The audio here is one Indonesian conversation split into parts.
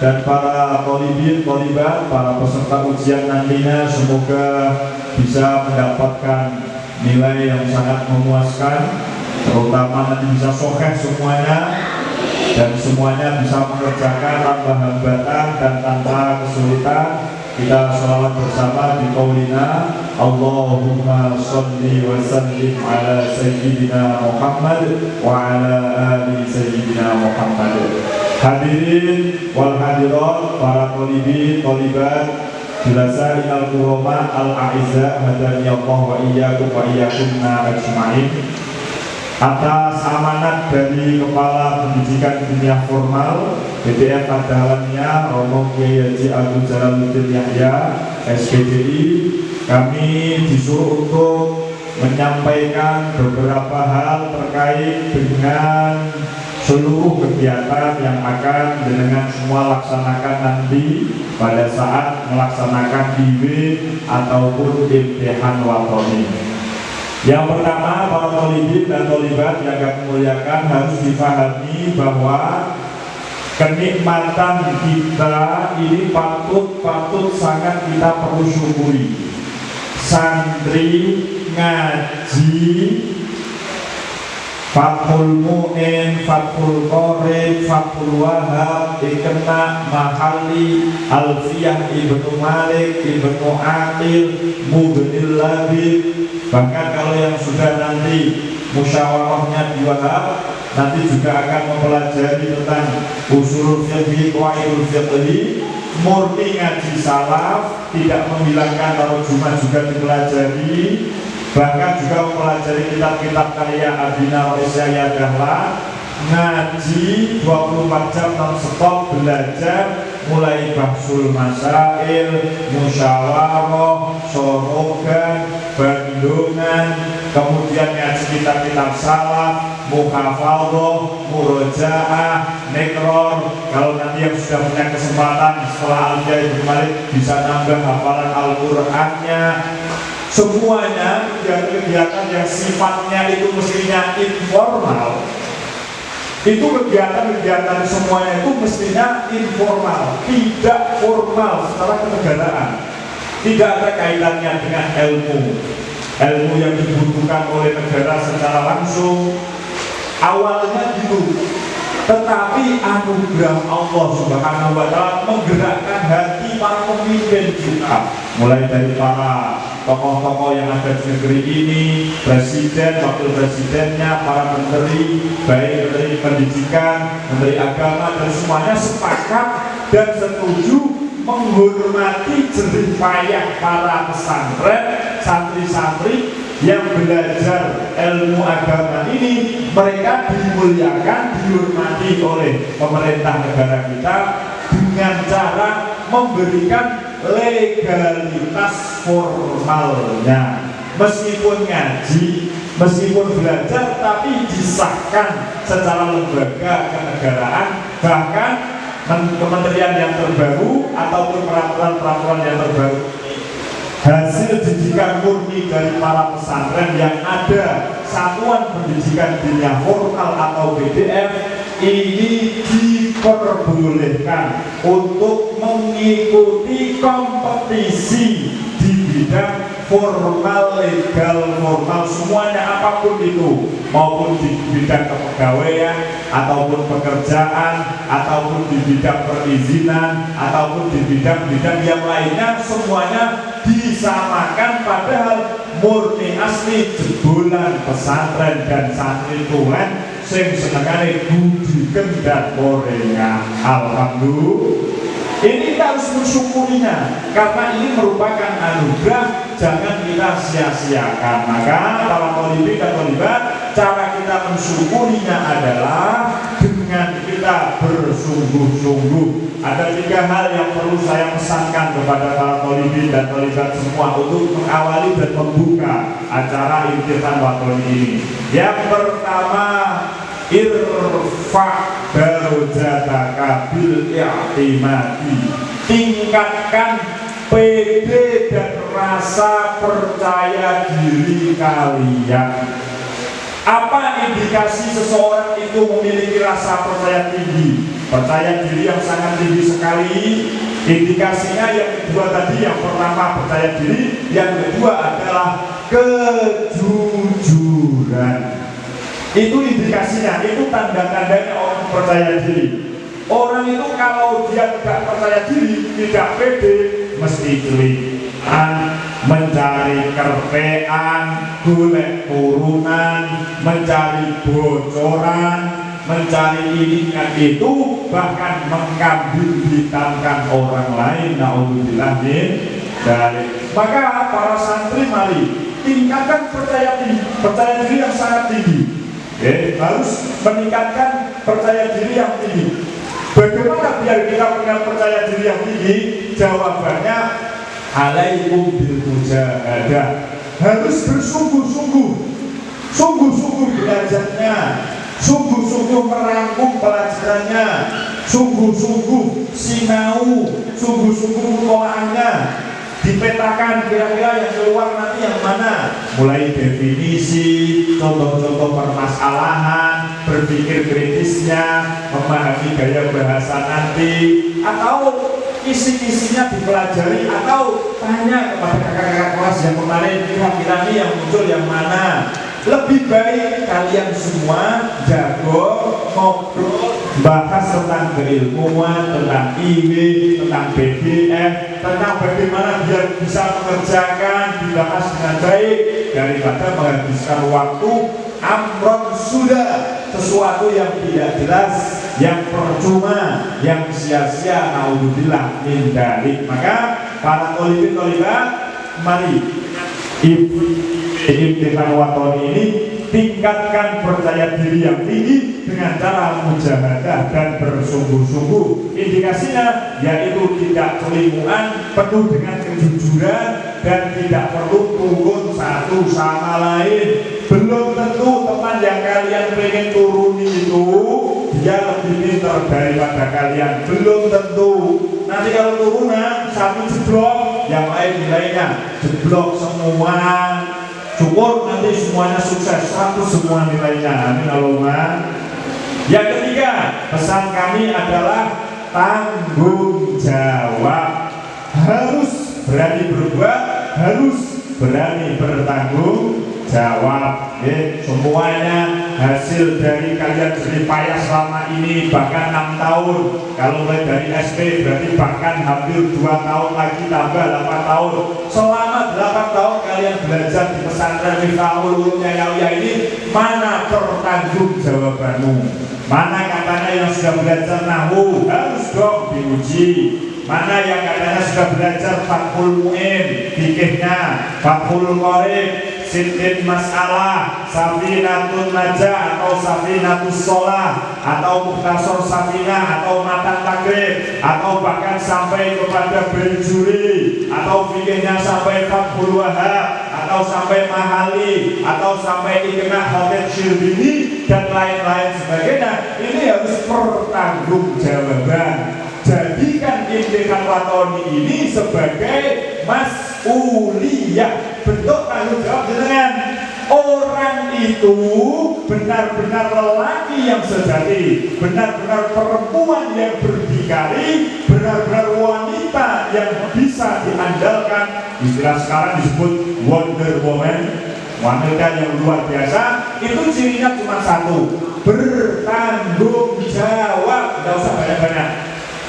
dan para tolibin, tolibat, para peserta ujian nantinya semoga bisa mendapatkan nilai yang sangat memuaskan, terutama nanti bisa sokeh semuanya dan semuanya bisa mengerjakan tanpa hambatan dan tanpa kesulitan. Kita sholawat bersama di qaulina Allahumma sholli wa sallim ala sayyidina Muhammad wa ala ali sayyidina Muhammad. Hadirin wal hadirat, para tolibin, tolibat, julasa'i al-kurama al-a'izza, hadaniyallahu wa iyyakum wa iyyakunna ajma'in. Atas amanat dari Kepala Pendidikan Dunia Formal BTF Adalannya Romo Kiai Haji Abdul Jalaluddin Yahya SPDI, kami disuruh untuk menyampaikan beberapa hal terkait dengan seluruh kegiatan yang akan dengan semua laksanakan nanti pada saat melaksanakan IW ataupun imtihan watoni. Yang pertama, para tolibin dan tolibat yang kami muliakan harus difahami bahwa kenikmatan kita ini patut sangat kita perlu syukuri. Santri ngaji, Fathul Mu'in, Fathul Qorib, Fathul Wahab, Ikna, Mahali, Alfiyah Ibnu Malik, Ibnu Aqil, Mughnil Labib. Bahkan kalau yang sudah nanti musyawarahnya di Wahab, nanti juga akan mempelajari tentang usul fiqh, qawaidul fiqh, murni ngaji salaf, tidak menghilangkan tarjumah juga dipelajari. Bahkan juga mempelajari kitab-kitab karya Abina Waisya Dahlan, ngaji 24 jam non-stop belajar, mulai bahsul masail, musyawarah, sorogan, bandungan, kemudian ngaji kitab-kitab salaf, muhafadhah, murojaah, nekror. Kalau nanti yang sudah punya kesempatan setelah Alfiyah Ibnu Malik bisa nambah hafalan Al-Qur'annya. Semuanya kegiatan yang sifatnya itu mestinya informal, itu kegiatan semuanya itu mestinya informal, tidak formal secara kenegaraan, tidak ada kaitannya dengan ilmu yang dibutuhkan oleh negara secara langsung. Awalnya gitu, tetapi anugerah Allah Subhanahu wa Ta'ala menggerakkan hati para pemimpin kita, mulai dari para tokoh-tokoh yang ada di negeri ini, presiden, wakil presidennya, para menteri, baik menteri pendidikan, menteri agama, dan semuanya sepakat dan setuju menghormati jerih payah para pesantren, santri-santri yang belajar ilmu agama ini. Mereka dimuliakan, dihormati oleh pemerintah negara kita dengan cara memberikan legalitas formalnya. Meskipun ngaji, meskipun belajar, tapi disahkan secara lembaga kenegaraan, bahkan kementerian yang terbaru ataupun peraturan-peraturan yang terbaru hasil didikan murni dari para pesantren yang ada Satuan Pendidikan Dunia Formal atau BDF ini diperbolehkan untuk mengikuti kompetisi di bidang formal, legal, formal, semuanya apapun itu, maupun di bidang kepegawaian ataupun pekerjaan ataupun di bidang perizinan ataupun di bidang-bidang yang lainnya, semuanya disamakan. Padahal murni asli jebolan pesantren dan santri Tuhan sing senengane budi kendat gorengan. Alhamdulillah, ini kita harus mensyukurinya karena ini merupakan anugerah, jangan kita sia-siakan. Maka para tolibin dan tolibat, cara kita mensyukurinya adalah dengan kita bersungguh-sungguh. Ada 3 hal yang perlu saya pesankan kepada para tolibin dan tolibat semua untuk mengawali dan membuka acara imtihan watoni ini. Yang pertama, irfa darajataka bil i'timadi, tingkatkan PD dan rasa percaya diri kalian. Apa indikasi seseorang itu memiliki rasa percaya tinggi? percaya diri yang sangat tinggi sekali. Indikasinya yang kedua tadi, yang pertama percaya diri, yang kedua adalah kejujuran. Itu indikasinya, itu tanda-tandanya orang percaya diri. Orang itu kalau dia tidak percaya diri, tidak pede, mesti celian, mencari kerpean, golek turunan, mencari bocoran, mencari ini dan itu, bahkan mengkambing hitamkan orang lain. Naudzubillah min dzalik. Maka para santri mari tingkatkan percaya diri yang sangat tinggi. Harus meningkatkan percaya diri yang tinggi. Bagaimana biar kita punya percaya diri yang tinggi? Jawabannya alaikum bil mujahadah. Harus bersungguh-sungguh, sungguh-sungguh belajarnya, sungguh-sungguh merangkum pelajarannya, sungguh-sungguh sinau, sungguh-sungguh mutola'ahnya. Dipetakan kira-kira yang keluar nanti yang mana, mulai definisi, contoh-contoh permasalahan, berpikir kritisnya, memahami gaya bahasa nanti, atau isi-isinya dipelajari, atau tanya kepada kakak-kakak kelas yang kemarin, kira-kira ini yang muncul yang mana. Lebih baik kalian semua jago ngobrol, bahas tentang keilmuan, tentang IW, tentang BDF, tentang bagaimana biar bisa mengerjakan, dibahas dengan baik, daripada menghabiskan waktu amron sudah, sesuatu yang tidak jelas, yang percuma, yang sia-sia. Naudzubillah min dzalik. Maka para thalibin thalibat, mari Ibtikan Watoni ini tingkatkan percaya diri yang tinggi dengan cara mujahadah dan bersungguh-sungguh. Indikasinya yaitu tidak kelimuan, penuh dengan kejujuran, dan tidak perlu turun satu sama lain. Belum tentu teman yang kalian pengen turuni itu dia lebih pintar daripada kalian. Belum tentu. Nanti kalau turunan satu jeblok, yang lain nilainya jeblok semua. Syukur nanti semuanya sukses, satu semua nilainya. Amin Allahumma. Yang ketiga, pesan kami adalah tanggung jawab. Harus berani berbuat, harus berani bertanggung jawab. Semuanya hasil dari kalian jerih payah selama ini, bahkan 6 tahun. Kalau mulai dari SP berarti bahkan hampir 2 tahun lagi tambah 8 tahun. Selama 8 tahun kalian belajar di pesantren Miftahul Ulum Yahya ini, mana pertanggung jawabanmu? Mana katanya yang sudah belajar nahwu harus dong diuji. Mana yang katanya sudah belajar Fathul Mu'in, fikihnya, Fathul Qorib, Sitin Masalah, Safinatun Najah atau Safinatus Sholah, atau Mukhtasar Safinah, atau Matan Takrib, atau bahkan sampai kepada Benjuri, atau fikihnya sampai Fathul Wahab, atau sampai Mahali, atau sampai Iqna Khatib Syirbini, dan lain-lain sebagainya. Ini harus pertanggungjawaban. Jadikan Ibtikan Watoni ini sebagai mas'uliyah, bentuk tanggung jawab dengan orang itu benar-benar lelaki yang sejati, benar-benar perempuan yang berdikari, benar-benar wanita yang bisa diandalkan. Istilah sekarang disebut Wonder Woman, wanita yang luar biasa. Itu cirinya cuma satu, bertanggung jawab. Tidak usah banyak-banyak,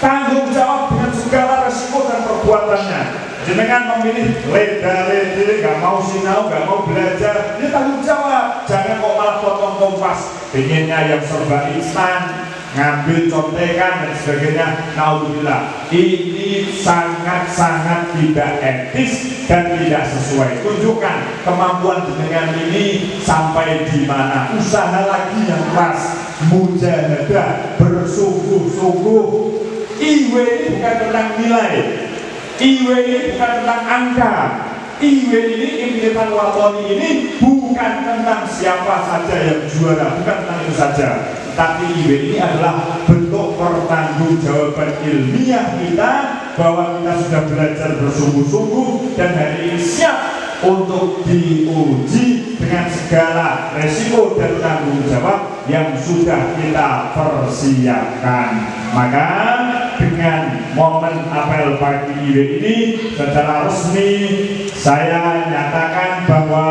tanggung jawab dengan segala resiko dan perbuatannya. Jenengan memilih leda-lede, gak mau sinau, gak mau belajar, ini tanggung jawab. Jangan kok malah potong kompas, pengennya yang serba instan, ngambil contekan dan sebagainya. Naudzubillah, ini sangat-sangat tidak etis dan tidak sesuai. Tunjukkan kemampuan jenengan ini sampai di mana. Usaha lagi yang keras, mujahadah, bersungguh-sungguh. IW ini bukan tentang nilai, IW ini bukan tentang angka, IW ini, Ibtikan Watoni ini bukan tentang siapa saja yang juara, bukan tentang itu saja. Tapi IW ini adalah bentuk pertanggungjawaban ilmiah kita bahwa kita sudah belajar bersungguh-sungguh dan hari ini siap untuk diuji dengan segala resiko dan tanggung jawab yang sudah kita persiapkan. Maka dengan momen apel pagi ini secara resmi saya nyatakan bahwa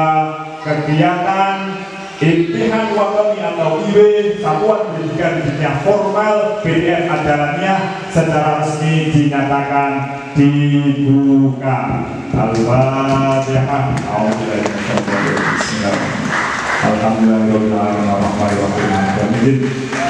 kegiatan Imtihan Watani atau IW Satuan Pendidikan Dunia Formal BDN Adalannya secara resmi dinyatakan dibuka. Al-Fatihah. Alhamdulillahirrahmanirrahim.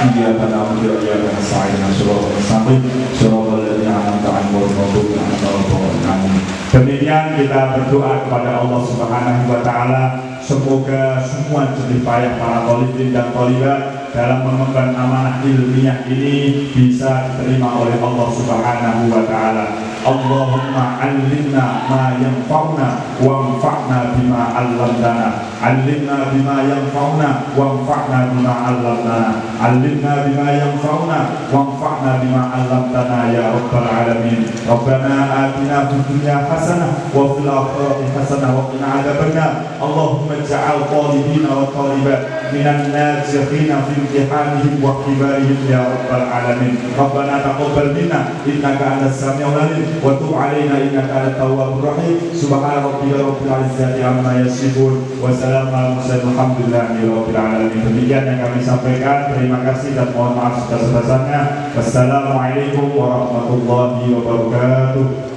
Iyyaka na'budu wa iyyaka nasta'in. Shiratal mustaqim. Shiratal ladzina an'amta 'alaihim ghairil maghdubi 'alaihim waladdallin. Demikian kita berdoa kepada Allah Subhanahu wa taala, semoga semua jerih payah para thalibin dan thalibat dalam mengemban amanah ilmiah ini bisa diterima oleh Allah Subhanahu wa taala. Allahumma 'allimna ma yanfa'una wanfa'na bima 'allamtana. 'Allimna bima yanfa'una wanfa'na bima 'allamtana. 'Allimna bima yanfa'una wanfa'na bima 'allamtana ya rabbal alamin. Rabbana atina fid dunya hasanah wa fil akhirati hasanah wa qina adzabannar. Allahumma ij'al talibina wa talibat minan najihin fi imtihanihim wa ikhtibarihim ya rabbal alamin. Rabbana taqabbal minna innaka antas samiul alim wa tub 'alaina innaka antat tawwabur rahim. Subhana rabbika rabbil izzati amma yasifun wa salamun alal mursalin walhamdulillahi rabbil alamin. Demikian yang kami sampaikan. Terima kasih dan mohon maaf sebesar-besarnya. Wassalamualaikum warahmatullahi wabarakatuh.